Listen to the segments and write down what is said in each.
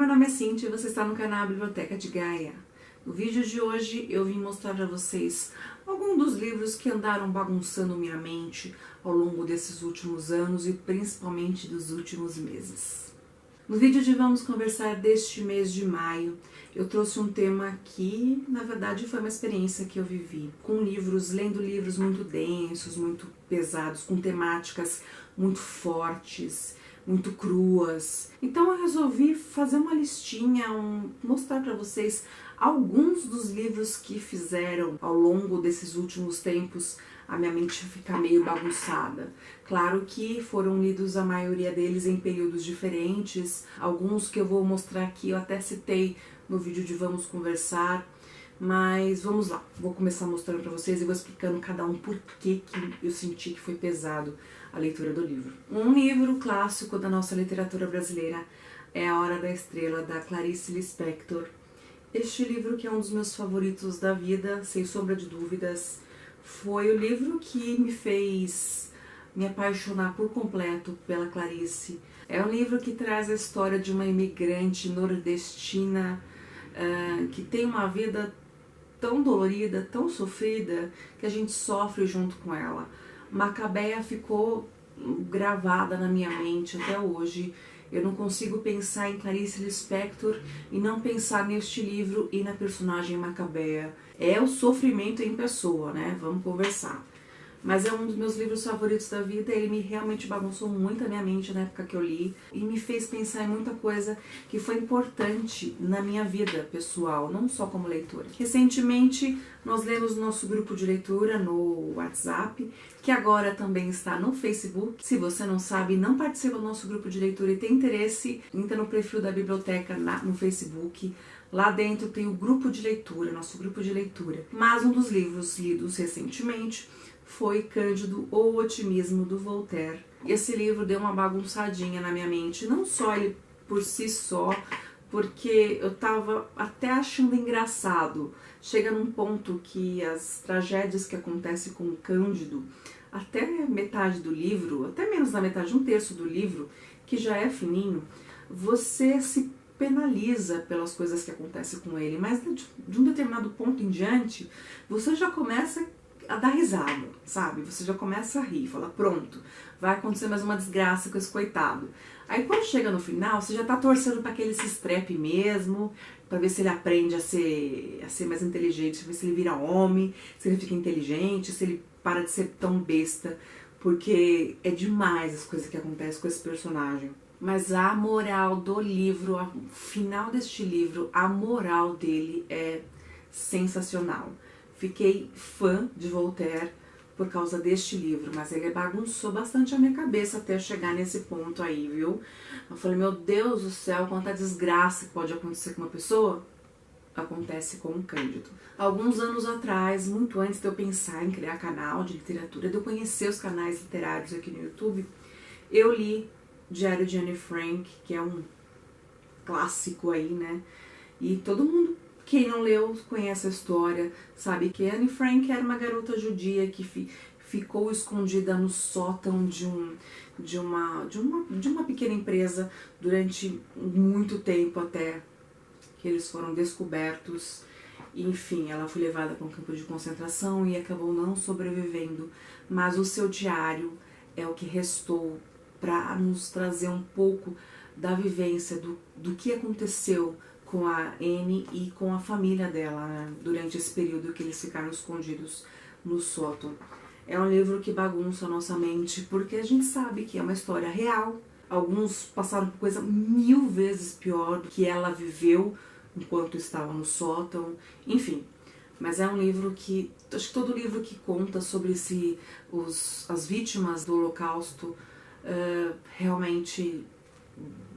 meu nome é Cintia e você está no canal Biblioteca de Gaia. No vídeo de hoje eu vim mostrar para vocês alguns dos livros que andaram bagunçando minha mente ao longo desses últimos anos e principalmente dos últimos meses. No vídeo de hoje vamos conversar deste mês de maio. Eu trouxe um tema que, na verdade, foi uma experiência que eu vivi, com livros, lendo livros muito densos, muito pesados, com temáticas muito fortes, muito cruas. Então eu resolvi fazer uma listinha, mostrar para vocês alguns dos livros que fizeram ao longo desses últimos tempos a minha mente ficar meio bagunçada. Claro que foram lidos a maioria deles em períodos diferentes, alguns que eu vou mostrar aqui eu até citei no vídeo de Vamos Conversar, mas vamos lá, vou começar mostrando para vocês e vou explicando cada um por que eu senti que foi pesado a leitura do livro. Um livro clássico da nossa literatura brasileira é A Hora da Estrela, da Clarice Lispector. Este livro, que é um dos meus favoritos da vida, sem sombra de dúvidas, foi o livro que me fez me apaixonar por completo pela Clarice. É um livro que traz a história de uma imigrante nordestina que tem uma vida tão dolorida, tão sofrida, que a gente sofre junto com ela. Macabeia ficou gravada na minha mente até hoje. Eu não consigo pensar em Clarice Lispector e não pensar neste livro e na personagem Macabeia. É o sofrimento em pessoa, né? Vamos conversar. Mas é um dos meus livros favoritos da vida, ele realmente bagunçou muito a minha mente na época que eu li e me fez pensar em muita coisa que foi importante na minha vida pessoal, não só como leitora. Recentemente nós lemos nosso grupo de leitura no WhatsApp, que agora também está no Facebook. Se você não sabe, não participa do nosso grupo de leitura e tem interesse, entra no perfil da biblioteca no Facebook. Lá dentro tem o grupo de leitura, nosso grupo de leitura. Mas um dos livros lidos recentemente foi Cândido ou o Otimismo, do Voltaire. Esse livro deu uma bagunçadinha na minha mente, não só ele por si só, porque eu tava até achando engraçado. Chega num ponto que as tragédias que acontecem com o Cândido, até metade do livro, até menos da metade, um terço do livro, que já é fininho, você se penaliza pelas coisas que acontecem com ele, mas de um determinado ponto em diante, você já começa a dar risada, sabe? Você já começa a rir, fala, pronto, vai acontecer mais uma desgraça com esse coitado. Aí quando chega no final, você já tá torcendo para que ele se estrepe mesmo, para ver se ele aprende a ser mais inteligente, pra ver se ele vira homem, se ele fica inteligente, se ele para de ser tão besta, porque é demais as coisas que acontecem com esse personagem. Mas a moral do livro, o final deste livro, a moral dele é sensacional. Fiquei fã de Voltaire por causa deste livro, mas ele bagunçou bastante a minha cabeça até chegar nesse ponto aí, viu? Eu falei, meu Deus do céu, quanta desgraça que pode acontecer com uma pessoa, acontece com o Cândido. Alguns anos atrás, muito antes de eu pensar em criar canal de literatura, de eu conhecer os canais literários aqui no YouTube, eu li Diário de Anne Frank, que é um clássico aí, né? E todo mundo, quem não leu, conhece a história, sabe que Anne Frank era uma garota judia que ficou escondida no sótão de uma pequena empresa durante muito tempo até que eles foram descobertos. Enfim, ela foi levada para um campo de concentração e acabou não sobrevivendo, mas o seu diário é o que restou para nos trazer um pouco da vivência do que aconteceu com a Anne e com a família dela, né, durante esse período que eles ficaram escondidos no sótão. É um livro que bagunça a nossa mente, porque a gente sabe que é uma história real. Alguns passaram por coisa 1000 vezes pior do que ela viveu enquanto estava no sótão, enfim. Mas é um livro que, acho que todo livro que conta sobre as vítimas do Holocausto realmente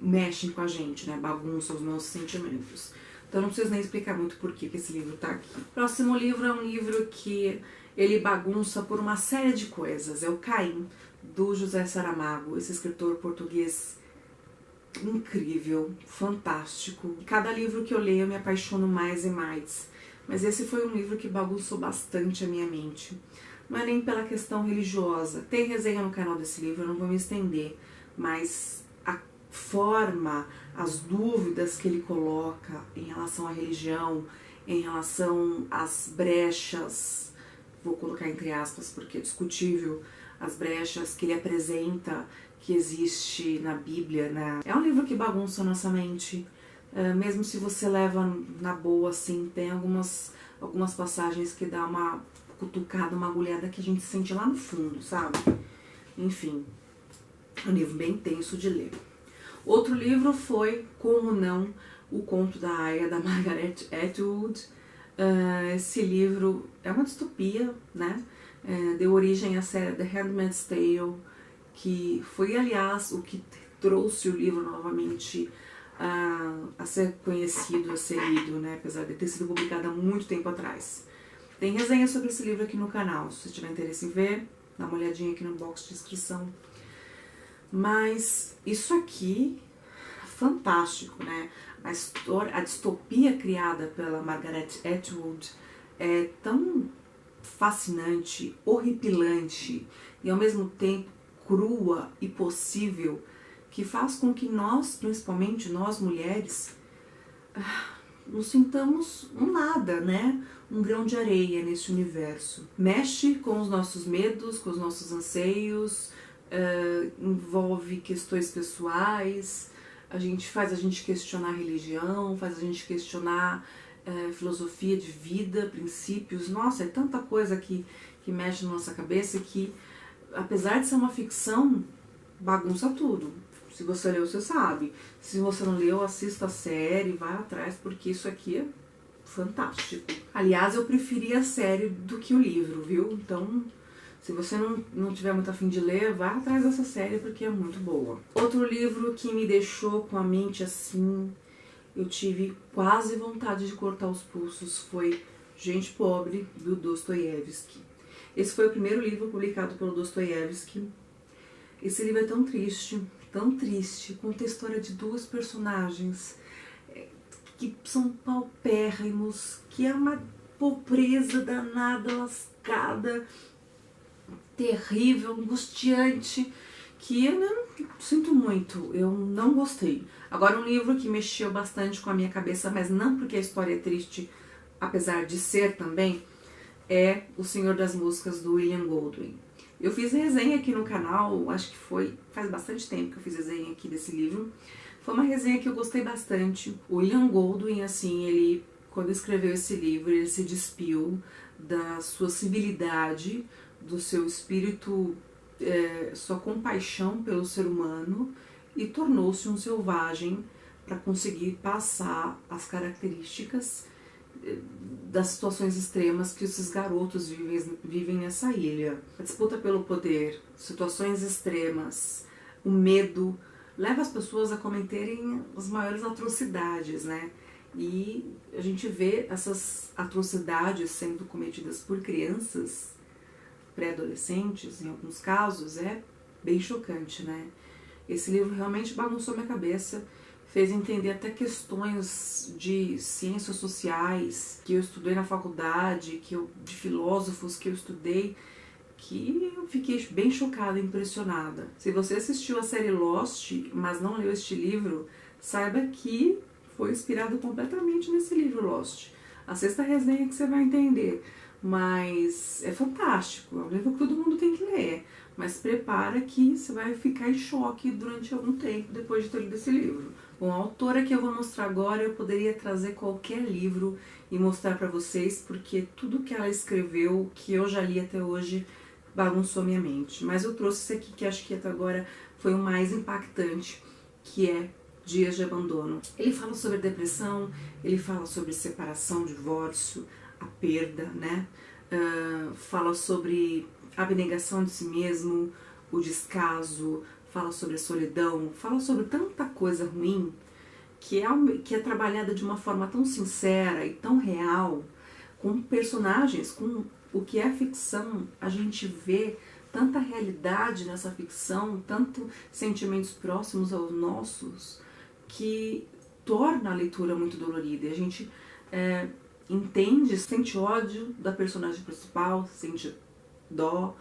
mexem com a gente, né? Bagunça os nossos sentimentos. Então não preciso nem explicar muito por que esse livro tá aqui. Próximo livro é um livro que ele bagunça por uma série de coisas. É o Caim, do José Saramago, esse escritor português incrível, fantástico. Cada livro que eu leio eu me apaixono mais e mais. Mas esse foi um livro que bagunçou bastante a minha mente. Não é nem pela questão religiosa. Tem resenha no canal desse livro, eu não vou me estender, mas forma as dúvidas que ele coloca em relação à religião, em relação às brechas, vou colocar entre aspas porque é discutível, as brechas que ele apresenta que existe na Bíblia, né? É um livro que bagunça a nossa mente, mesmo se você leva na boa, assim, tem algumas passagens que dá uma cutucada, uma agulhada que a gente sente lá no fundo, sabe? Enfim, um livro bem tenso de ler. Outro livro foi Como Não, O Conto da Aya, da Margaret Atwood. Esse livro é uma distopia, né? Deu origem à série The Handmaid's Tale, que foi, aliás, o que trouxe o livro novamente a ser conhecido, a ser lido, né? Apesar de ter sido publicado há muito tempo atrás. Tem resenha sobre esse livro aqui no canal, se você tiver interesse em ver, dá uma olhadinha aqui no box de descrição. Mas isso aqui, fantástico, né? A distopia criada pela Margaret Atwood é tão fascinante, horripilante e ao mesmo tempo crua e possível, que faz com que nós, principalmente nós mulheres, nos sintamos um nada, né? Um grão de areia nesse universo. Mexe com os nossos medos, com os nossos anseios, envolve questões pessoais, faz a gente questionar a religião, faz a gente questionar filosofia de vida, princípios. Nossa, é tanta coisa que mexe na nossa cabeça que, apesar de ser uma ficção, bagunça tudo. Se você leu, você sabe. Se você não leu, assista a série, vai atrás, porque isso aqui é fantástico. Aliás, eu preferi a série do que o livro, viu? Então, se você não tiver muito a fim de ler, vá atrás dessa série porque é muito boa. Outro livro que me deixou com a mente assim, eu tive quase vontade de cortar os pulsos, foi Gente Pobre, do Dostoiévski. Esse foi o primeiro livro publicado pelo Dostoiévski. Esse livro é tão triste, conta a história de duas personagens que são paupérrimos, que é uma pobreza danada, lascada, terrível, angustiante, que eu não sinto muito, eu não gostei. Agora, um livro que mexeu bastante com a minha cabeça, mas não porque a história é triste, apesar de ser também, é O Senhor das Moscas, do William Golding. Eu fiz resenha aqui no canal, acho que faz bastante tempo que eu fiz resenha aqui desse livro. Foi uma resenha que eu gostei bastante. O William Golding, assim, ele, quando escreveu esse livro, ele se despiu da sua civilidade, do seu espírito, sua compaixão pelo ser humano, e tornou-se um selvagem para conseguir passar as características das situações extremas que esses garotos vivem nessa ilha. A disputa pelo poder, situações extremas, o medo, leva as pessoas a cometerem as maiores atrocidades, né? E a gente vê essas atrocidades sendo cometidas por crianças, pré-adolescentes, em alguns casos, é bem chocante, né? Esse livro realmente bagunçou minha cabeça, fez entender até questões de ciências sociais que eu estudei na faculdade, de filósofos que eu estudei, que eu fiquei bem chocada, impressionada. Se você assistiu a série Lost, mas não leu este livro, saiba que foi inspirado completamente nesse livro Lost. Assista a resenha que você vai entender. Mas é fantástico, é um livro que todo mundo tem que ler. Mas prepara que você vai ficar em choque durante algum tempo depois de ter lido esse livro. Bom, a autora que eu vou mostrar agora, eu poderia trazer qualquer livro e mostrar pra vocês, porque tudo que ela escreveu, que eu já li até hoje, bagunçou minha mente. Mas eu trouxe esse aqui que acho que até agora foi o mais impactante, que é Dias de Abandono. Ele fala sobre depressão, ele fala sobre separação, divórcio, a perda, né? Fala sobre a abnegação de si mesmo, o descaso, fala sobre a solidão, fala sobre tanta coisa ruim que é trabalhada de uma forma tão sincera e tão real, com personagens, com o que é ficção. A gente vê tanta realidade nessa ficção, tanto sentimentos próximos aos nossos, que torna a leitura muito dolorida. E a gente entende, sente ódio da personagem principal, sente dó,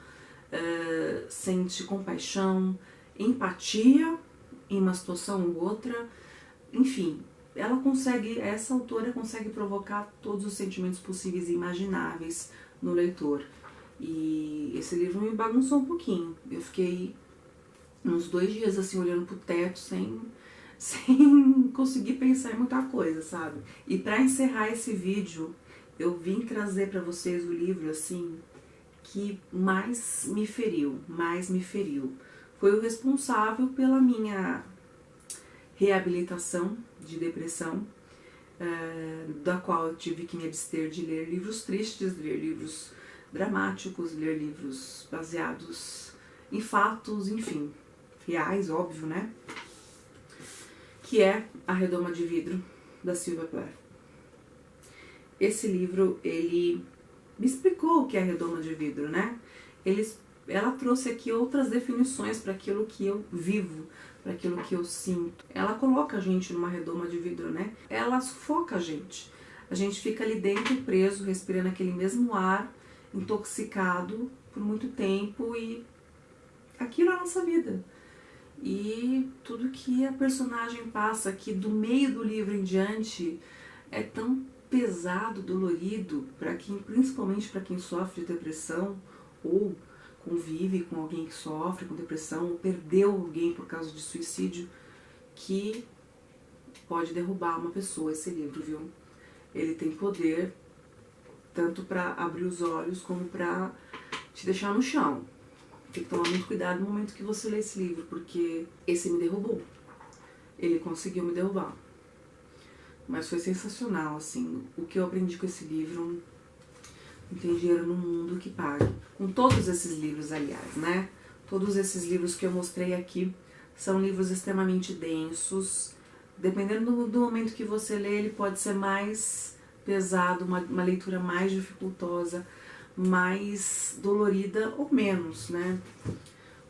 sente compaixão, empatia em uma situação ou outra, enfim, essa autora consegue provocar todos os sentimentos possíveis e imagináveis no leitor. E esse livro me bagunçou um pouquinho. Eu fiquei uns 2 dias assim olhando pro teto sem conseguir pensar em muita coisa, sabe? E para encerrar esse vídeo, eu vim trazer para vocês o livro assim que mais me feriu. Foi o responsável pela minha reabilitação de depressão, da qual eu tive que me abster de ler livros tristes, ler livros dramáticos, ler livros baseados em fatos, enfim, reais, óbvio, né? Que é A Redoma de Vidro, da Sylvia Plath. Esse livro, ele me explicou o que é a redoma de vidro, né? Ela trouxe aqui outras definições para aquilo que eu vivo, para aquilo que eu sinto. Ela coloca a gente numa redoma de vidro, né? Ela sufoca a gente. A gente fica ali dentro preso, respirando aquele mesmo ar, intoxicado por muito tempo, e aquilo é a nossa vida. E tudo que a personagem passa aqui do meio do livro em diante é tão pesado, dolorido, principalmente para quem sofre de depressão ou convive com alguém que sofre com depressão ou perdeu alguém por causa de suicídio, que pode derrubar uma pessoa esse livro, viu? Ele tem poder tanto para abrir os olhos como para te deixar no chão. Tem que tomar muito cuidado no momento que você lê esse livro, porque esse me derrubou. Ele conseguiu me derrubar. Mas foi sensacional, assim, o que eu aprendi com esse livro. Não tem dinheiro no mundo que pague. Com todos esses livros, aliás, né? Todos esses livros que eu mostrei aqui são livros extremamente densos. Dependendo do momento que você lê, ele pode ser mais pesado, uma leitura mais dificultosa, mais dolorida ou menos, né?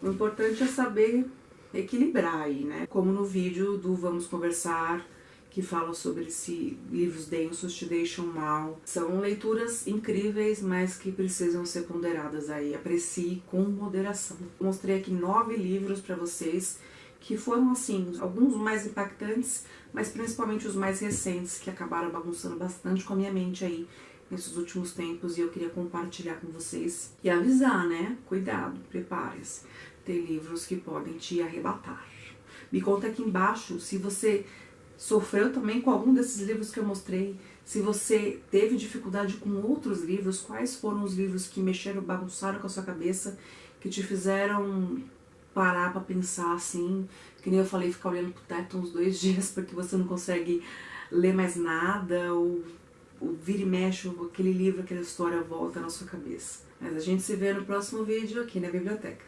O importante é saber equilibrar aí, né? Como no vídeo do Vamos Conversar, que fala sobre se livros densos te deixam mal. São leituras incríveis, mas que precisam ser ponderadas aí. Aprecie com moderação. Mostrei aqui 9 livros para vocês, que foram, assim, alguns mais impactantes, mas principalmente os mais recentes, que acabaram bagunçando bastante com a minha mente aí nesses últimos tempos, e eu queria compartilhar com vocês e avisar, né? Cuidado, prepare-se. Tem livros que podem te arrebatar. Me conta aqui embaixo se você sofreu também com algum desses livros que eu mostrei, se você teve dificuldade com outros livros, quais foram os livros que mexeram, bagunçaram com a sua cabeça, que te fizeram parar pra pensar assim, que nem eu falei, ficar olhando pro teto uns 2 dias porque você não consegue ler mais nada, ou vira e mexe, aquele livro, aquela história volta na sua cabeça. Mas a gente se vê no próximo vídeo aqui na biblioteca.